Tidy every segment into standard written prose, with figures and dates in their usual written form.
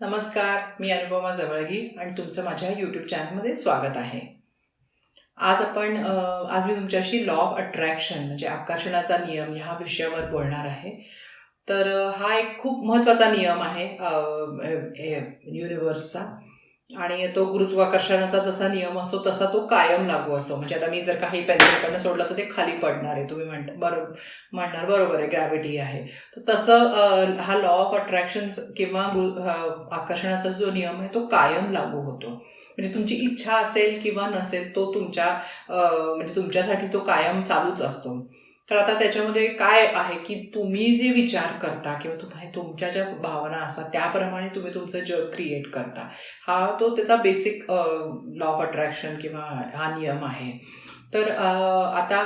नमस्कार, मी अनुपमा जवळगी आणि तुमचं माझ्या यूट्यूब चॅनलमध्ये स्वागत आहे. आज मी तुमच्याशी लॉ ऑफ अट्रॅक्शन म्हणजे आकर्षणाचा नियम ह्या विषयावर बोलणार आहे. तर हा एक खूप महत्त्वाचा नियम आहे युनिव्हर्सचा. आणि तो गुरुत्वाकर्षणाचा जसा नियम असतो तसा तो कायम लागू असतो. म्हणजे आता मी जर काही पेन्सिलकडनं सोडलं तर ते खाली पडणार आहे. तुम्ही म्हणणार बरोबर आहे, ग्रॅव्हिटी आहे. तर तसं हा लॉ ऑफ अट्रॅक्शन किंवा आकर्षणाचा जो नियम आहे तो कायम लागू होतो. म्हणजे तुमची इच्छा असेल किंवा नसेल तो म्हणजे तुमच्यासाठी तो कायम चालूच असतो. तर आता त्याच्यामध्ये काय आहे की तुम्ही जे विचार करता किंवा तुमच्या ज्या भावना असतात त्याप्रमाणे तुम्ही तुमचं जग क्रिएट करता. तो त्याचा बेसिक लॉ ऑफ अट्रॅक्शन किंवा हा नियम आहे. तर आता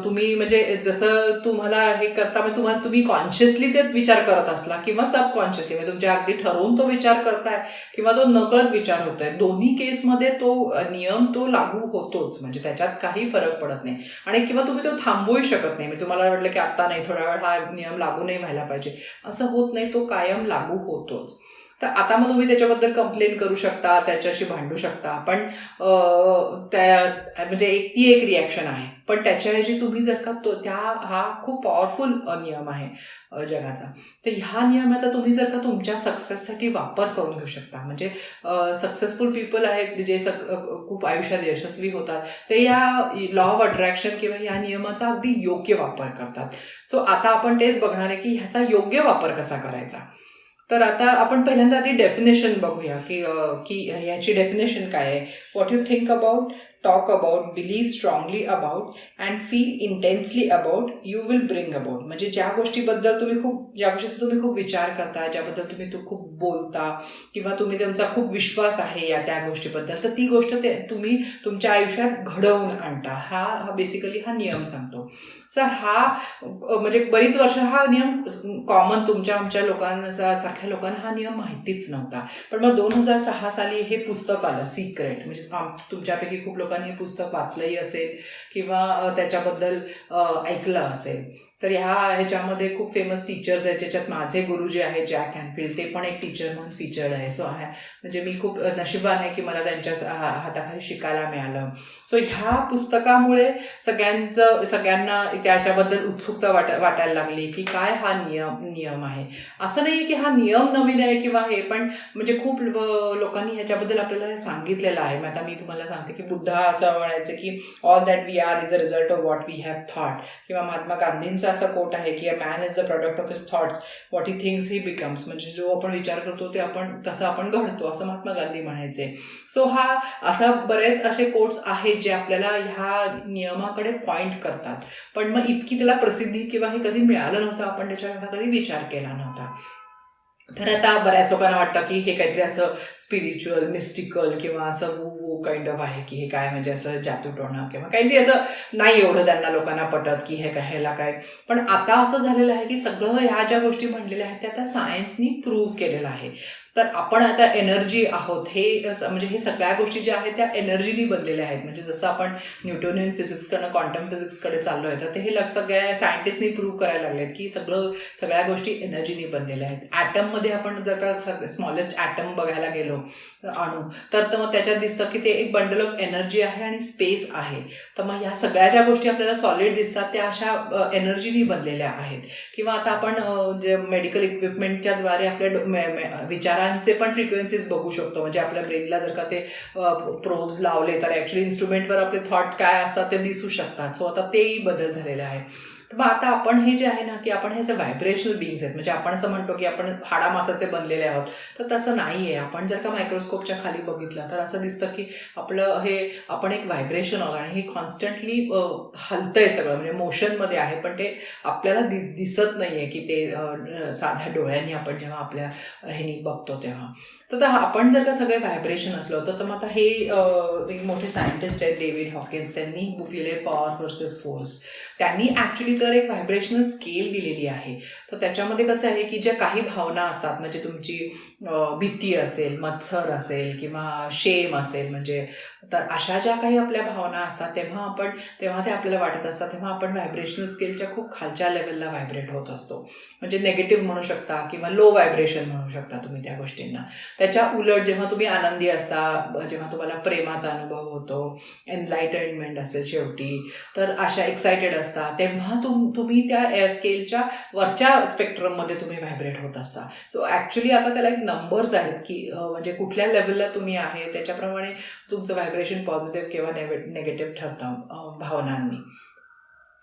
तुम्ही म्हणजे जसं तुम्हाला हे करता म्हणजे तुम्ही कॉन्शियसली ते विचार करत असला किंवा सबकॉन्शियसली म्हणजे तुमच्या अगदी ठरवून तो विचार करताय किंवा तो नकळत विचार होतोय, दोन्ही केसमध्ये तो नियम तो लागू होतोच. म्हणजे त्याच्यात काही फरक पडत नाही आणि किंवा तुम्ही तो थांबवूही शकत नाही. म्हणजे तुम्हाला वाटलं की आता नाही, थोडा वेळ हा नियम लागू नाही व्हायला पाहिजे, असं होत नाही. तो कायम लागू होतोच. तर आता मग तुम्ही त्याच्याबद्दल कंप्लेन करू शकता, त्याच्याशी भांडू शकता, पण म्हणजे ती एक रिॲक्शन आहे. पण त्याच्याऐवजी तुम्ही जर का हा खूप पॉवरफुल नियम आहे जगाचा. तर ह्या नियमाचा तुम्ही जर का तुमच्या सक्सेससाठी वापर करून घेऊ शकता. म्हणजे सक्सेसफुल पीपल आहेत जे खूप आयुष्यात यशस्वी होतात, ते या लॉ ऑफ अट्रॅक्शन किंवा या नियमाचा अगदी योग्य वापर करतात. सो आता आपण तेच बघणार आहे की ह्याचा योग्य वापर कसा करायचा. तर आता आपण पहिल्यांदा आधी डेफिनेशन बघूया की ह्याची डेफिनेशन काय आहे. What you think about, talk about, believe strongly about and feel intensely about you will bring about. म्हणजे ज्या गोष्टीचा तुम्ही खूप विचार करता, ज्याबद्दल तुम्ही खूप बोलता किंवा तुमचा खूप विश्वास आहे त्या गोष्टीबद्दल, तर ती गोष्ट तुम्ही तुमच्या आयुष्यात घडवून आणता. हा बेसिकली हा नियम सांगतो. सर म्हणजे बरीच वर्ष हा नियम कॉमन आमच्या सारख्या लोकांना हा नियम माहितीच नव्हता. पण मग 2006 साली हे पुस्तक आलं, सिक्रेट. म्हणजे तुमच्यापैकी खूप लोकांनी हे पुस्तक वाचलंही असेल किंवा त्याच्याबद्दल ऐकलं असेल. तर ह्याच्यामध्ये खूप फेमस टीचर्स आहेत, ज्याच्यात माझे गुरु जे आहेत जॅक कॅनफिल्ड, ते पण एक टीचर म्हणून फीचर्ड आहे. म्हणजे मी खूप नशिबान आहे की मला त्यांच्या हाताखाली शिकायला मिळालं. सो ह्या पुस्तकामुळे सगळ्यांना त्याच्याबद्दल उत्सुकता वाटायला लागली की काय हा नियम आहे. असं नाही की हा नियम नवीन आहे किंवा हे, पण म्हणजे खूप लोकांनी ह्याच्याबद्दल आपल्याला सांगितलेलं आहे. आता मी तुम्हाला सांगते की बुद्ध असं म्हणायचं की all that we are is a result of what we have thought. किंवा महात्मा गांधींचा असा कोट आहे की a man is the product of his thoughts, what he thinks he becomes. म्हणजे जो आपण विचार करतो ते तसं आपण घडतो, असं महात्मा गांधी म्हणायचे. सो असा बरेच असे कोट्स आहेत जे आपल्याला ह्या नियमाकडे पॉइंट करतात. पण मग इतकी त्याला प्रसिद्धी किंवा हे कधी मिळालं नव्हतं, आपण त्याच्यावर कधी विचार केला नव्हता. तर आता बऱ्याच लोकांना वाटतं की हे काहीतरी असं स्पिरिच्युअल, मिस्टिकल किंवा असं वू काइंड ऑफ आहे की हे काय म्हणजे असं जादूटोणा किंवा काहीतरी असं नाही एवढं त्यांना लोकांना पटत की ह्याला काय. पण आता असं झालेलं आहे की सगळं ह्या ज्या गोष्टी म्हणलेल्या आहेत त्या आता सायन्सनी प्रूव्ह केलेलं आहे. तर आपण आता एनर्जी आहोत, म्हणजे हे सगळ्या गोष्टी ज्या आहेत त्या एनर्जीनी बनलेल्या आहेत. म्हणजे जसं आपण न्यूटोनियन फिजिक्सकडनं क्वांटम फिजिक्सकडे चाललोय, तर ते हे सगळ्या सायंटिस्टनी प्रूव्ह करायला लागलेत की सगळ्या गोष्टी एनर्जीनी बनलेल्या आहेत. ॲटममध्ये आपण जर का स्मॉलेस्ट ॲटम बघायला गेलो, अणू, तर मग त्याच्यात दिसतं की ते एक बंडल ऑफ एनर्जी आहे आणि स्पेस आहे. तर मग ह्या सगळ्या ज्या गोष्टी आपल्याला सॉलिड दिसतात त्या अशा एनर्जीनी बनलेल्या आहेत. किंवा आता आपण जे मेडिकल इक्विपमेंटच्या द्वारे आपल्या विचारांचे पण फ्रिक्वेन्सीज बघू शकतो. म्हणजे आपल्या ब्रेनला जर का ते प्रोब्स लावले तर ॲक्च्युली इन्स्ट्रुमेंटवर आपले थॉट काय असतात ते दिसू शकतात. सो आता तेही बदल झालेले आहे. तर मग आता आपण हे जे आहे ना की आपण हे जे व्हायब्रेशनल बीइंग्स आहेत, म्हणजे आपण असं म्हणतो की आपण हाडामासाचे बनलेले आहोत, तर तसं नाही आहे. आपण जर का मायक्रोस्कोपच्या खाली बघितलं तर असं दिसतं की आपण एक व्हायब्रेशन आहोत आणि हे कॉन्स्टंटली हलतंय सगळं, म्हणजे मोशनमध्ये आहे, पण ते आपल्याला दिसत नाही आहे की ते साध्या डोळ्यांनी आपण जेव्हा आपल्या ह्यानी बघतो तेव्हा. तर आपण जर का सगळे व्हायब्रेशन असलो तर मग आता हे एक मोठे सायंटिस्ट आहेत डेव्हिड हॉकिन्स, त्यांनी बुक लिहिले पॉवर व्हर्सेस फोर्स. त्यांनी ॲक्च्युली तर एक व्हायब्रेशनल स्केल दिलेली आहे. तर त्याच्यामध्ये कसं आहे की ज्या काही भावना असतात, म्हणजे तुमची भीती असेल, मत्सर असेल किंवा शेम असेल, म्हणजे तर अशा ज्या काही आपल्या भावना असतात तेव्हा ते आपल्याला वाटत असतात, तेव्हा आपण व्हायब्रेशनल स्केलच्या खूप खालच्या लेवलला व्हायब्रेट होत असतो. म्हणजे निगेटिव्ह म्हणू शकता किंवा लो व्हायब्रेशन म्हणू शकता तुम्ही त्या गोष्टींना. त्याच्या उलट जेव्हा तुम्ही आनंदी असता, जेव्हा तुम्हाला प्रेमाचा अनुभव होतो, एनलाइटनमेंट असेल शेवटी, तर अशा एक्सायटेड असता, तेव्हा तुम्ही त्या स्केलच्या वरच्या स्पेक्ट्रममध्ये तुम्ही व्हायब्रेट होत असता. सो ॲक्च्युली आता त्याला एक नंबर्स आहेत की म्हणजे कुठल्या लेवलला तुम्ही आहे त्याच्याप्रमाणे तुमचं व्हायब्रेशन पॉझिटिव्ह किंवा नेगेटिव्ह ठरतं भावनांनी.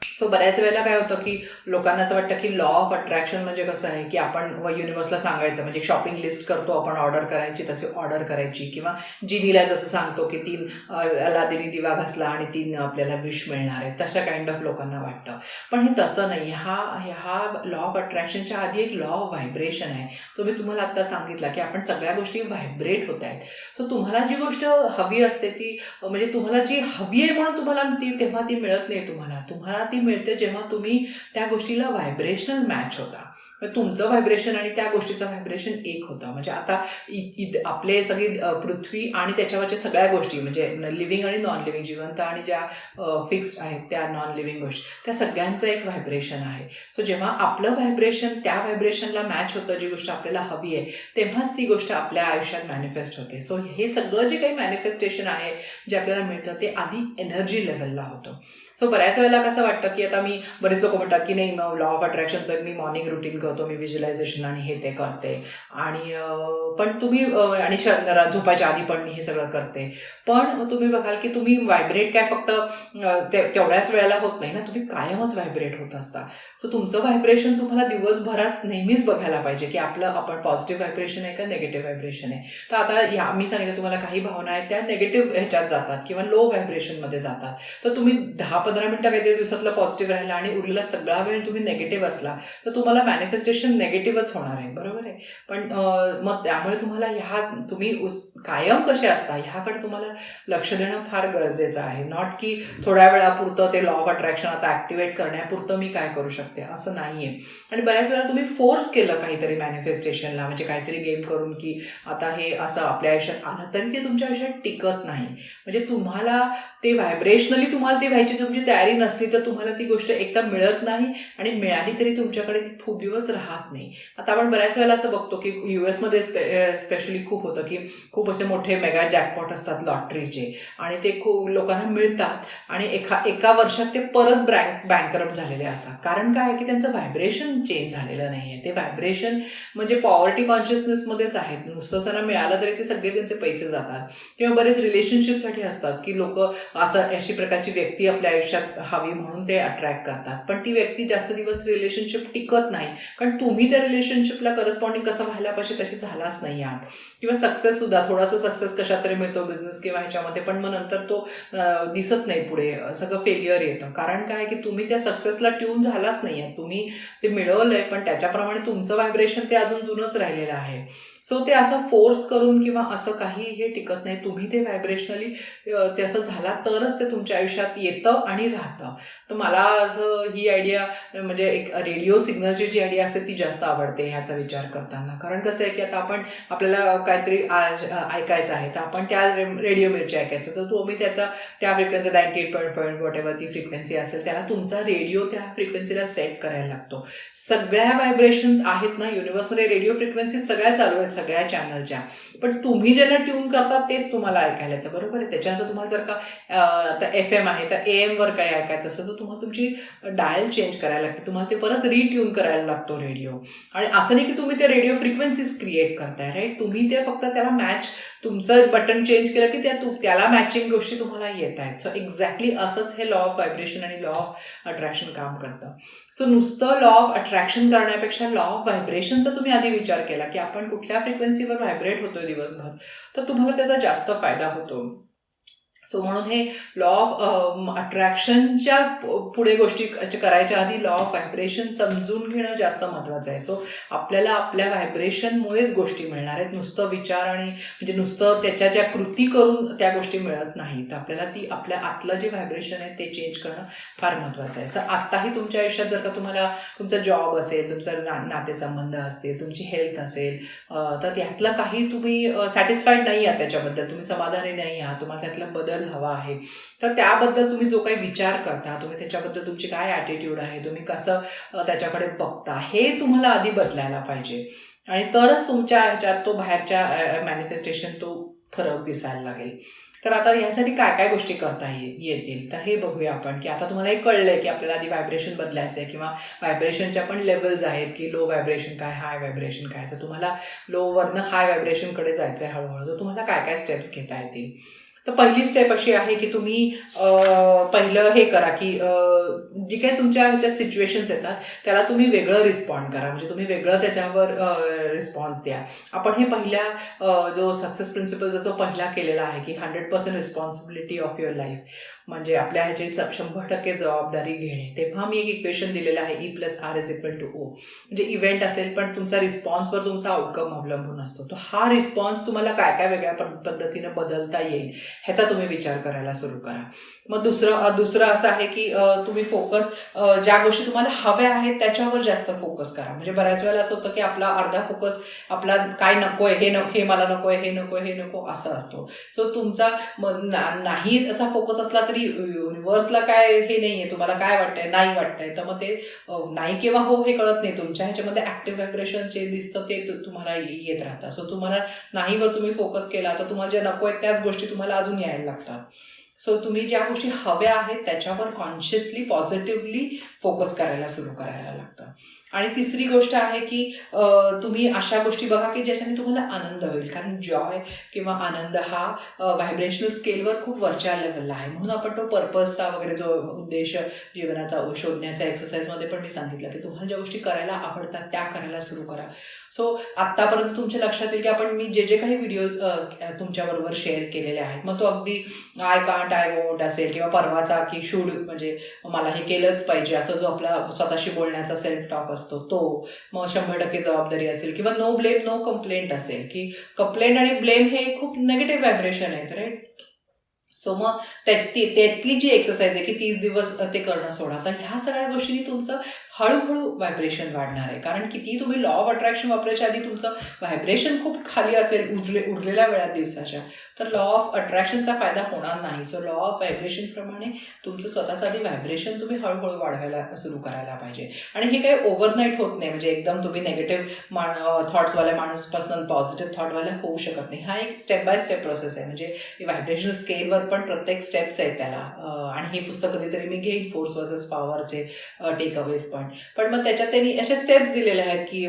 सो बऱ्याच वेळेला काय होतं की लोकांना असं वाटतं की लॉ ऑफ अट्रॅक्शन म्हणजे कसं आहे की आपण युनिव्हर्सला सांगायचं, म्हणजे शॉपिंग लिस्ट करतो आपण ऑर्डर करायची तशी ऑर्डर करायची, किंवा जिनीला जसं सांगतो की 3 अलादिनी दिवा घासला आणि 3 आपल्याला विश मिळणार आहे, तशा काइंड ऑफ लोकांना वाटतं. पण हे तसं नाही. हा लॉ ऑफ अट्रॅक्शनच्या आधी एक लॉ ऑफ व्हायब्रेशन आहे, जो मी तुम्हाला आता सांगितला की आपण सगळ्या गोष्टी व्हायब्रेट होत आहेत. सो तुम्हाला जी गोष्ट हवी असते ती म्हणजे तुम्हाला जी हवी आहे म्हणून तुम्हाला तेव्हा ती मिळत नाही. तुम्हाला ती मिळते जेव्हा तुम्ही त्या गोष्टीला व्हायब्रेशनल मॅच होता. तुमचं व्हायब्रेशन आणि त्या गोष्टीचं व्हायब्रेशन एक होतं. म्हणजे आता आपले सगळी पृथ्वी आणि त्याच्यावरच्या सगळ्या गोष्टी, म्हणजे लिव्हिंग आणि नॉन लिव्हिंग, जिवंत आणि ज्या फिक्स्ड आहेत त्या नॉन लिव्हिंग गोष्टी, त्या सगळ्यांचं एक व्हायब्रेशन आहे. सो जेव्हा आपलं व्हायब्रेशन त्या व्हायब्रेशनला मॅच होतं, जी गोष्ट आपल्याला हवी आहे, तेव्हाच ती गोष्ट आपल्या आयुष्यात मॅनिफेस्ट होते. सो हे सगळं जे काही मॅनिफेस्टेशन आहे जे आपल्याला मिळतं ते आधी एनर्जी लेवलला होतं. सो बऱ्याच वेळेला कसं वाटतं की आता बरेच लोक म्हणतात की नाही, लॉ ऑफ अट्रॅक्शनचं मी मॉर्निंग रुटीन करतो, मी व्हिज्युअलायझेशन आणि हे ते करते, आणि पण तुम्ही आणि झोपायच्या आधी पण मी हे सगळं करते. पण तुम्ही बघाल की तुम्ही व्हायब्रेट काय फक्त तेवढ्याच वेळेला होत नाही ना, तुम्ही कायमच व्हायब्रेट होत असता. सो तुमचं व्हायब्रेशन तुम्हाला दिवसभरात नेहमीच बघायला पाहिजे की आपण पॉझिटिव्ह व्हायब्रेशन आहे का निगेटिव्ह व्हायब्रेशन आहे. तर आता मी सांगितलं तुम्हाला काही भावना आहेत त्या निगेटिव्ह ह्याच्यात जातात किंवा लो व्हायब्रेशनमध्ये जातात. तर तुम्ही 10-15 मिनिटं काहीतरी दिवसातलं पॉझिटिव्ह राहिला आणि उरलेला सगळा वेळ तुम्ही निगेटिव्ह असला तर तुम्हाला मॅनिफेस्टेशन निगेटिव्हच होणार आहे, बरोबर आहे. पण मग त्यामुळे तुम्हाला तुम्ही कायम कसे असता ह्याकडे तुम्हाला लक्ष देणं फार गरजेचं आहे. नॉट की थोड्या वेळापुरतं ते लॉ ऑफ अट्रॅक्शन आता ॲक्टिवेट करण्यापुरतं मी काय करू शकते, असं नाही आहे. आणि बऱ्याच वेळा तुम्ही फोर्स केलं काहीतरी मॅनिफेस्टेशनला, म्हणजे काहीतरी गेम करून की आता हे असं आपल्या आयुष्यात आलं, तरी ते तुमच्या आयुष्यात टिकत नाही. म्हणजे तुम्हाला ते व्हायब्रेशनली तुम्हाला ती व्हायची तुमची तयारी नसली तर तुम्हाला ती गोष्ट एकदा मिळत नाही, आणि मिळाली तरी तुमच्याकडे ती खूप दिवस राहत नाही. आता आपण बऱ्याच वेळेला असं बघतो की US मध्ये स्पेशली खूप होतं की खूप असे मोठे मेगा जॅकपॉट असतात लॉटरीचे, आणि ते खूप लोकांना मिळतात, आणि एका वर्षात ते परत बँकरप्ट झालेले असतात. कारण काय आहे की त्यांचं व्हायब्रेशन चेंज झालेलं नाही आहे. ते व्हायब्रेशन म्हणजे पॉवर्टी कॉन्शियसनेसमध्येच आहेत. नुसतं त्यांना मिळालं तरी ते सगळे त्यांचे पैसे जातात. किंवा बरेच रिलेशनशिपसाठी असतात की लोक अशी प्रकारची व्यक्ती आपल्या आयुष्यात हवी म्हणून ते अट्रॅक्ट करतात, पण ती व्यक्ती जास्त दिवस रिलेशनशिप टिकत नाही, कारण तुम्ही त्या रिलेशनशिपला करस्पॉन्डिंग कसं व्हायला पाहिजे तशी झालाच नाही आहात. किंवा सक्सेस सुद्धा थोडासा सक्सेस कशात तरी मिळतो बिझनेस किंवा ह्याच्यामध्ये, पण मग नंतर तो दिसत नाही, पुढे सगळं फेलियर येतं. कारण काय की तुम्ही त्या सक्सेसला ट्यून झालाच नाही आहे. तुम्ही ते मिळवलंय पण त्याच्याप्रमाणे तुमचं व्हायब्रेशन ते अजून जुनंच राहिलेलं आहे. सो ते असं फोर्स करून किंवा असं काही हे टिकत नाही. तुम्ही ते व्हायब्रेशनली ते असं झाला तरच ते तुमच्या आयुष्यात येतं आणि राहतं. तर मला असं ही आयडिया, म्हणजे एक रेडिओ सिग्नलची जी आयडिया असते ती जास्त आवडते ह्याचा विचार करताना. कारण कसं आहे की आता आपल्याला काहीतरी ऐकायचं आहे तर आपण त्या रेडिओ मिरची ऐकायचं, तर तुम्ही त्या फ्रिक्वेन्सी 98.5 वॉट एव्हर ती फ्रिक्वेन्सी असेल त्याला तुमचा रेडिओ त्या फ्रिक्वेन्सीला सेट करायला लागतो. सगळ्या व्हायब्रेशन्स आहेत ना युनिव्हर्समध्ये, रेडिओ फ्रिक्वेन्सी सगळ्या चालू आहेत सगळ्या चॅनलच्या, पण तुम्ही ज्याला ट्यून करतात तेच तुम्हाला ऐकायला येतं, बरोबर आहे. त्याच्यानंतर तुम्हाला जर का आता FM आहे तर AM वर काय ऐकायचं असेल तर तुम्हाला तुमची डायल चेंज करायला लागते, तुम्हाला ते परत रिट्यून करायला लागतो रेडिओ. आणि असं नाही की तुम्ही ते रेडिओ फ्रिक्वेन्सीज क्रिएट करताय, राईट. तुम्ही ते फक्त त्याला मॅच, तुमचं बटन चेंज केलं की त्याला मॅचिंग गोष्टी तुम्हाला येत आहेत. सो एक्झॅक्टली असंच हे लॉ ऑफ व्हायब्रेशन आणि लॉ ऑफ अट्रॅक्शन काम करतं. सो नुसतं लॉ ऑफ अट्रॅक्शन करण्यापेक्षा लॉ ऑफ व्हायब्रेशनचा तुम्ही आधी विचार केला की आपण कुठल्या फ्रिक्वेन्सीवर व्हायब्रेट होतोय दिवसभर, तर तुम्हाला त्याचा जास्त फायदा होतो. सो म्हणून हे लॉ ऑफ अट्रॅक्शनच्या पुढे गोष्टी करायच्या आधी लॉ ऑफ व्हायब्रेशन समजून घेणं जास्त महत्त्वाचं आहे. सो आपल्याला आपल्या व्हायब्रेशनमुळेच गोष्टी मिळणार आहेत. नुसतं विचार आणि म्हणजे नुसतं त्याच्या ज्या कृती करून त्या गोष्टी मिळत नाहीत. आपल्याला ती आपल्या आतलं जे व्हायब्रेशन आहे ते चेंज करणं फार महत्त्वाचं आहे. तर आत्ताही तुमच्या आयुष्यात जर का तुम्हाला तुमचा जॉब असेल, तुमचा नातेसंबंध असतील, तुमची हेल्थ असेल, तर त्यातलं काही तुम्ही सॅटिस्फाईड नाही आहात, त्याच्याबद्दल तुम्ही समाधानी नाही आहात, तुम्हाला त्यातला बदल हवा आहे, तर त्याबद्दल तुम्ही जो काही विचार करता, तुम्ही त्याच्याबद्दल तुमची काय ॲटिट्यूड आहे, तुम्ही कसं त्याच्याकडे बघता, हे तुम्हाला आधी बदलायला पाहिजे. आणि तरच तुमच्या ह्याच्यात तो बाहेरच्या मॅनिफेस्टेशन तो फरक दिसायला लागेल. तर आता ह्यासाठी काय काय गोष्टी करता येतील तर हे बघूया आपण, की आता तुम्हाला हे कळलंय की आपल्याला आधी व्हायब्रेशन बदलायचं आहे, किंवा व्हायब्रेशनच्या पण लेवल्स आहेत, की लो व्हायब्रेशन काय, हाय व्हायब्रेशन काय. तर तुम्हाला लोवरनं हाय व्हायब्रेशनकडे जायचं आहे हळूहळू. तर तुम्हाला काय काय स्टेप्स घेता येतील. तर पहिली स्टेप अशी आहे की तुम्ही पहिलं हे करा की जी काही तुमच्या ह्याच्यात सिच्युएशन्स येतात त्याला तुम्ही वेगळं रिस्पॉन्ड करा, म्हणजे तुम्ही वेगळं त्याच्यावर रिस्पॉन्स द्या. आपण हे पहिल्या जो सक्सेस प्रिन्सिपल जो पहिला केलेला आहे की 100% रिस्पॉन्सिबिलिटी ऑफ युअर लाईफ, म्हणजे आपल्या ह्याची 100% जबाबदारी घेणे. तेव्हा मी एक इक्वेशन दिलेलं आहे E+R=O. म्हणजे इव्हेंट असेल पण तुमचा रिस्पॉन्सवर तुमचा आउटकम अवलंबून असतो. तो हा रिस्पॉन्स तुम्हाला काय काय वेगळ्या पद्धतीनं बदलता येईल ह्याचा तुम्ही विचार करायला सुरू करा. मग दुसरं असं आहे की तुम्ही फोकस ज्या गोष्टी तुम्हाला हव्या आहेत त्याच्यावर जास्त फोकस करा. म्हणजे बऱ्याच वेळेला असं होतं की आपला अर्धा फोकस आपला काय नकोय, हे मला नकोय, हे नको असं असतो. सो तुमचा नाही असा फोकस असला तरी युनिव्हर्सला काय हे नाहीये, तुम्हाला काय वाटतंय, नाही वाटतंय, तर मग ते नाही किंवा हो हे कळत नाही. तुमच्या ह्याच्यामध्ये ऍक्टिव्ह व्हायब्रेशन जे दिसतं ते तुम्हाला येत राहतं. सो तुम्हाला नाहीवर तुम्ही फोकस केला तर तुम्हाला ज्या नको आहेत त्याच गोष्टी तुम्हाला अजून यायला लागतात. सो तुम्ही ज्या गोष्टी हव्या आहेत त्याच्यावर कॉन्शियसली पॉझिटिव्हली फोकस करायला सुरू करायला लागतं. आणि तिसरी गोष्ट आहे की तुम्ही अशा गोष्टी बघा की ज्याच्याने तुम्हाला आनंद होईल, कारण जॉय किंवा आनंद हा व्हायब्रेशनल स्केलवर खूप वरच्या लेवलला आहे. म्हणून आपण तो पर्पजचा वगैरे जो उद्देश जीवनाचा शोधण्याचा एक्सरसाइजमध्ये पण मी सांगितलं की तुम्हाला ज्या गोष्टी करायला आवडतात त्या करायला सुरू करा. सो आत्तापर्यंत तुमच्या लक्षात येईल की आपण मी जे काही व्हिडिओज तुमच्याबरोबर शेअर केलेले आहेत, मग तो अगदी आय कांट आय वोंट असेल, किंवा परवाचा की शुड म्हणजे मला हे केलंच पाहिजे असं जो आपला स्वतःशी बोलण्याचा सेल्फ टॉक असतो तो, मग 100% जबाबदारी असेल, किंवा नो ब्लेम नो कंप्लेंट असेल, की कंप्लेंट आणि ब्लेम हे खूप निगेटिव्ह व्हायब्रेशन आहेत, राईट. सो मग त्यातली जी एक्सरसाइज आहे की 30 दिवस ते करणं सोडा. तर ह्या सगळ्या गोष्टींनी तुमचं हळूहळू व्हायब्रेशन वाढणार आहे. कारण किती तुम्ही लॉ ऑफ अट्रॅक्शन वापरायच्या आधी तुमचं व्हायब्रेशन खूप खाली असेल उरलेल्या वेळात दिवसाच्या, तर लॉ ऑफ अट्रॅक्शनचा फायदा होणार नाही. सो लॉ ऑफ व्हायब्रेशन प्रमाणे तुमचं स्वतःचं आधी व्हायब्रेशन तुम्ही हळूहळू वाढवायला सुरू करायला पाहिजे. आणि हे काही ओव्हरनाईट होत नाही, म्हणजे एकदम तुम्ही नेगेटिव्ह थॉट्सवाल्या माणूसपासून पॉझिटिव्ह थॉटवाल्या होऊ शकत नाही. हा एक स्टेप बाय स्टेप प्रोसेस आहे. म्हणजे व्हायब्रेशनल स्केलवर पण प्रत्येक स्टेप्स आहेत त्याला. आणि हे पुस्तक कधीतरी मी घेईन, फोर्स वर्सेस पॉवरचे टेक अवेज पण मग त्याच्यात त्यांनी अशा स्टेप्स दिलेल्या आहेत की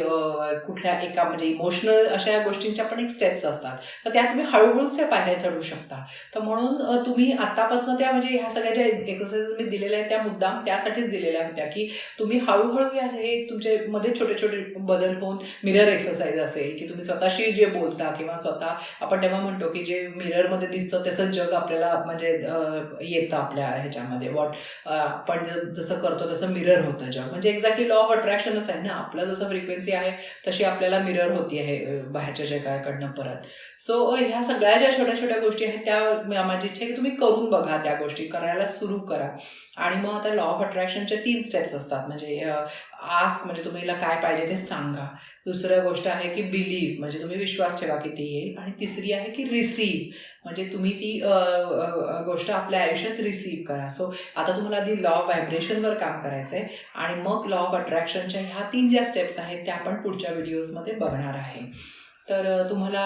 कुठल्या एका म्हणजे इमोशनल अशा गोष्टींच्या पण एक स्टेप्स असतात, तर त्या तुम्ही हळूहळूच त्या पायऱ्या चढू शकता. तर म्हणून तुम्ही आतापासून त्या म्हणजे ह्या सगळ्या ज्या एक्सरसाइजेस मी दिलेल्या आहेत त्या मुद्दाम त्यासाठीच दिलेल्या होत्या की तुम्ही हळूहळू हे तुमच्या मध्ये छोटे छोटे बदल होऊन, मिरर एक्सरसाइज असेल की तुम्ही स्वतःशी जे बोलता, किंवा स्वतः आपण तेव्हा म्हणतो की जे मिररमध्ये दिसतं तसं जग आपल्याला म्हणजे येतं आपल्या ह्याच्यामध्ये. आपण जसं करतो तसं मिरर होतं जग, म्हणजे एक्झॅक्टली लॉ ऑफ अट्रॅक्शनच आहे ना. आपलं जसं फ्रिक्वेन्सी आहे तशी आपल्याला मिरर होती आहे बाहेरच्या जगाकडनं परत. सो ह्या सगळ्या ज्या छोट्या छोट्या गोष्टी आहेत त्या माझी इच्छा आहे की तुम्ही करून बघा, त्या गोष्टी करायला सुरू करा. आणि मग आता लॉ ऑफ अट्रॅक्शनच्या 3 स्टेप्स असतात. म्हणजे आस्क म्हणजे तुम्हाला काय पाहिजे ते सांगा. दुसरं गोष्ट आहे की बिलीव्ह म्हणजे तुम्ही विश्वास ठेवा की ते येईल. आणि तिसरी आहे की रिसीव्ह म्हणजे तुम्ही ती गोष्ट आपल्या आयुष्यात रिसीव्ह करा. सो आता तुम्हाला आधी लॉ ऑफ व्हायब्रेशनवर काम करायचं आहे, आणि मग लॉ ऑफ अट्रॅक्शनच्या ह्या 3 ज्या स्टेप्स आहेत त्या आपण पुढच्या व्हिडिओजमध्ये बघणार आहे. तर तुम्हाला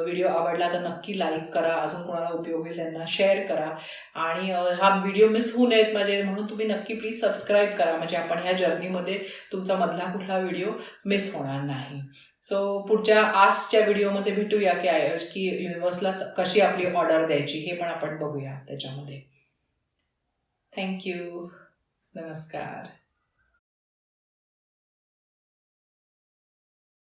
व्हिडिओ आवडला तर नक्की लाईक करा, अजून कोणाला उपयोग होईल त्यांना शेअर करा. आणि हा व्हिडिओ मिस होऊ नयेत माझे म्हणून तुम्ही नक्की प्लीज सबस्क्राईब करा, म्हणजे आपण ह्या जर्नीमध्ये तुमचा मधला कुठला व्हिडिओ मिस होणार नाही. सो पुढच्या आजच्या व्हिडिओमध्ये भेटूया की युनिव्हर्सला कशी आपली ऑर्डर द्यायची हे पण आपण बघूया त्याच्यामध्ये. थँक्यू. नमस्कार.